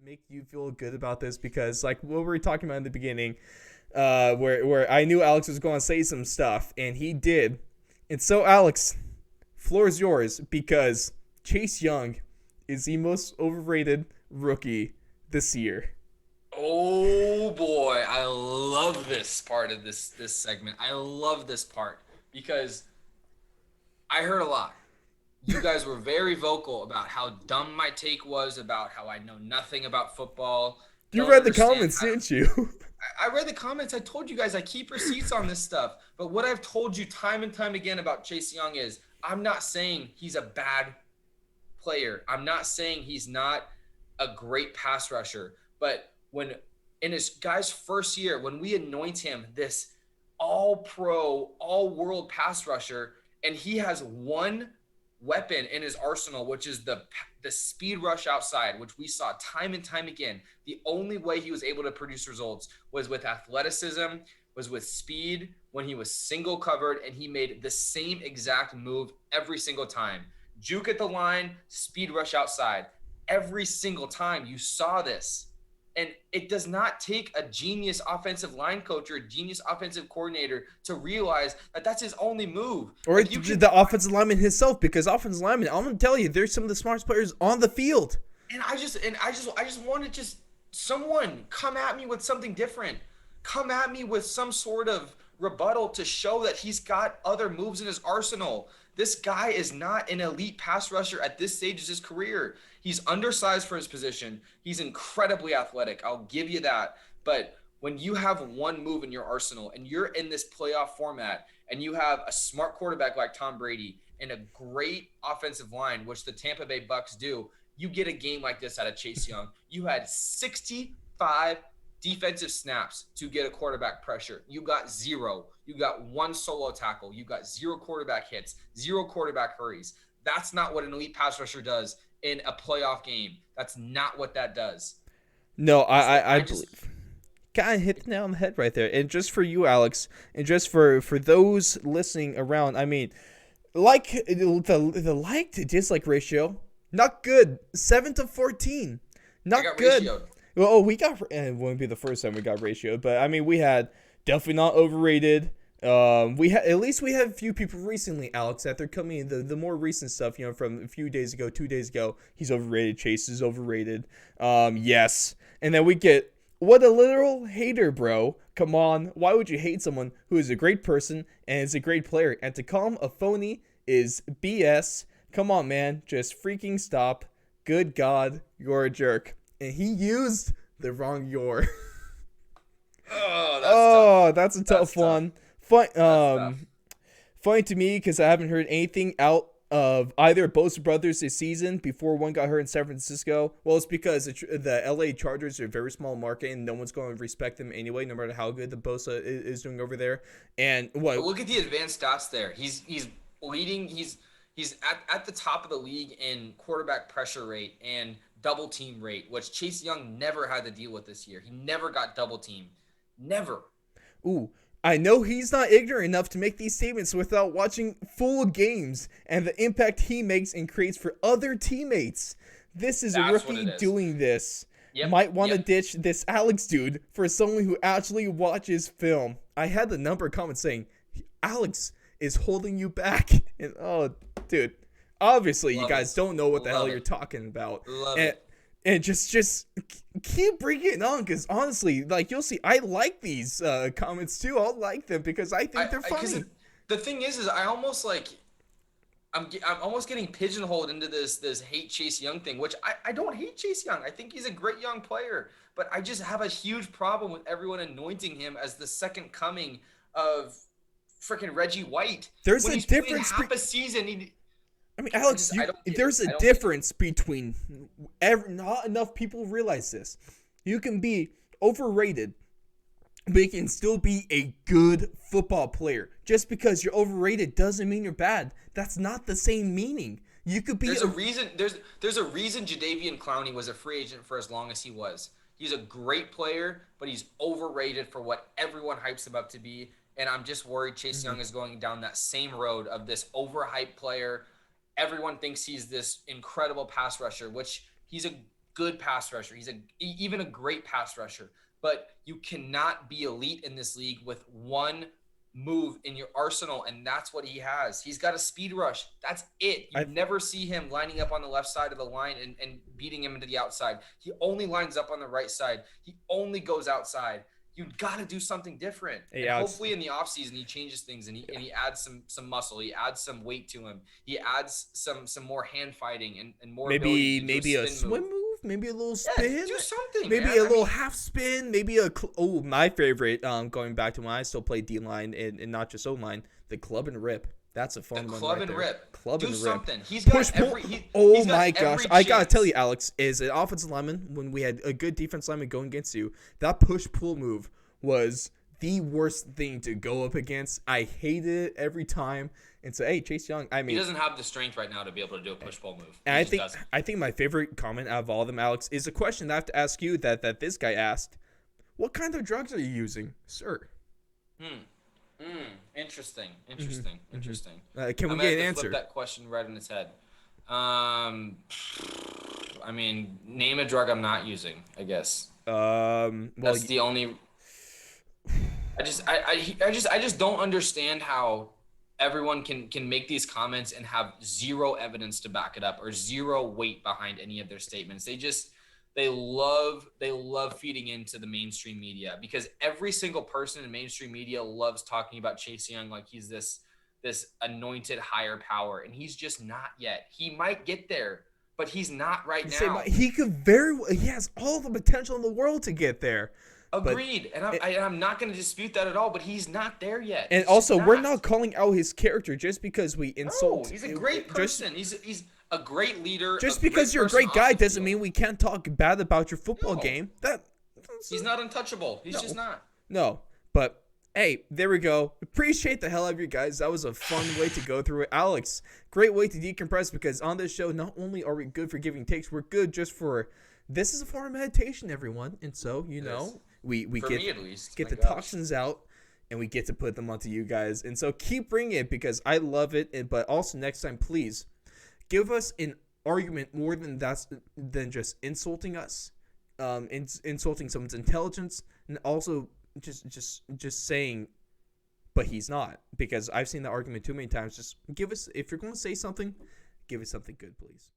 make you feel good about this because, like what we were talking about in the beginning, where I knew Alex was going to say some stuff, and he did. And so, Alex, floor is yours because Chase Young is the most overrated rookie this year. Oh boy, I love this part of this segment. I love this part because I heard a lot. You guys were very vocal about how dumb my take was, about how I know nothing about football, You don't read the understand. comments, didn't you? I read the comments. I told you guys I keep receipts on this stuff. But what I've told you time and time again about Chase Young is I'm not saying he's a bad player. I'm not saying he's not a great pass rusher. But when in his guy's first year, when we anoint him this all pro, all world pass rusher, and he has one weapon in his arsenal, which is the speed rush outside, which we saw time and time again. The only way he was able to produce results was with athleticism, was with speed when he was single covered, and he made the same exact move every single time. Juke at the line, speed rush outside. Every single time you saw this. And it does not take a genius offensive line coach or a genius offensive coordinator to realize that that's his only move. Or Like you can, the offensive lineman himself, because offensive lineman, I'm gonna tell you, they're some of the smartest players on the field. and I just want to just someone come at me with something different. Come at me with some sort of rebuttal to show that he's got other moves in his arsenal. This guy is not an elite pass rusher at this stage of his career. He's undersized for his position. He's incredibly athletic. I'll give you that. But when you have one move in your arsenal and you're in this playoff format and you have a smart quarterback like Tom Brady and a great offensive line, which the Tampa Bay Bucks do, you get a game like this out of Chase Young. You had 65 defensive snaps to get a quarterback pressure. You got zero. You got one solo tackle. You got zero quarterback hits, zero quarterback hurries. That's not what an elite pass rusher does in a playoff game. That's not what that does. No, So I I just believe. Kind of hit the nail on the head right there. And just for you, Alex, and just for those listening around, I mean, like the like to dislike ratio, not good. 7-14, I not got good. ratioed. Well, we got it wouldn't be the first time we got ratioed, but I mean, we had definitely not overrated. We had at least we had a few people recently, Alex, that they're coming in the more recent stuff, from a few days ago, 2 days ago. He's overrated. Chase is overrated. Yes, and then we get what a literal hater, bro. Come on, why would you hate someone who is a great person and is a great player? And to call him a phony is BS. Come on, man, just freaking stop. Good God, you're a jerk. And he used the wrong your. Oh, that's tough. Oh, that's a That's tough tough. one. Fun, That's tough. funny to me because I haven't heard anything out of either Bosa brothers this season before one got hurt in San Francisco. Well, it's because the LA Chargers are a very small market and no one's going to respect them anyway, no matter how good the Bosa is doing over there. And But what? look at the advanced stats there. He's leading. He's at the top of the league in quarterback pressure rate and double team rate, which Chase Young never had to deal with this year. He never got double teamed. Never. Ooh, I know he's not ignorant enough to make these statements without watching full games and the impact he makes and creates for other teammates. This is a That's what rookie it is. doing this. Yep. Might want to Yep. ditch this Alex dude for someone who actually watches film. I had the number of comments saying, Alex is holding you back. And oh, dude, obviously you Love it. guys don't know what the hell Love you're it. talking about. Love And it. just keep bringing it on because honestly, like you'll see, I like these comments too. I'll like them because I think they're Because funny. the thing is I almost like I'm almost getting pigeonholed into this hate Chase Young thing, which I don't hate Chase Young. I think he's a great young player, but I just have a huge problem with everyone anointing him as the second coming of freaking Reggie White There's when a he's played difference. half a season. I mean, I Alex, just I don't get it. there's a I don't get it. difference between not enough people realize this. You can be overrated, but you can still be a good football player. Just because you're overrated doesn't mean you're bad. That's not the same meaning. You could be There's a reason. There's a reason Jadavian Clowney was a free agent for as long as he was. He's a great player, but he's overrated for what everyone hypes him up to be. And I'm just worried Chase Young is going down that same road of this overhyped player. Everyone thinks he's this incredible pass rusher, which good pass rusher. He's even a great pass rusher. But you cannot be elite in this league with one move in your arsenal, and that's what he has. He's got a speed rush. That's it. You never see him lining up on the left side of the line and beating him into the outside. He only lines up on the right side. He only goes outside. You got to do something different. Hey, and Alex, hopefully in the offseason he changes things and he adds some muscle. He adds some weight to him. He adds some more hand fighting and more ability to maybe do a spin swim move, maybe a little spin, Yeah, do something. maybe man. a little half spin, maybe my favorite. Going back to when I still played D line and not just O line, the club and rip. That's a fun one. Club right and there. rip. Club do and rip. something. He's got Oh my gosh! every I gotta chance. tell you, Alex, is an offensive lineman when we had a good defense lineman going against you. That push pull move was the worst thing to go up against. I hated it every time. And so, hey, Chase Young. I mean, he doesn't have the strength right now to be able to do a push pull move. And I think my favorite comment out of all of them, Alex, is a question that I have to ask you that this guy asked. What kind of drugs are you using, sir? Interesting. Can I'm we get an answer? Flip that question right in his head. I mean, name a drug I'm not using. I guess. Well, that's the only. I just don't understand how everyone can make these comments and have zero evidence to back it up or zero weight behind any of their statements. They love feeding into the mainstream media because every single person in mainstream media loves talking about Chase Young like he's this anointed higher power, and he's just not yet. He might get there, but he's not right now. He has all the potential in the world to get there. Agreed, and I'm not going to dispute that at all. But he's not there yet. And also, we're not calling out his character just because we insult. No, he's a great person. He's a great leader. Just because you're a great guy doesn't mean we can't talk bad about your football game. He's not untouchable. He's just not. No, but hey, there we go. Appreciate the hell out of you guys. That was a fun way to go through it. Alex, great way to decompress because on this show, not only are we good for giving takes, we're good just for. This is a form of meditation, everyone, and so we For get me at least. get the toxins out and we get to put them onto you guys. And so keep bringing it because I love it. But also next time, please give us an argument more than just insulting us, insulting someone's intelligence, and also just saying, but he's not, because I've seen that argument too many times. Just give us, if you're going to say something, give us something good, please.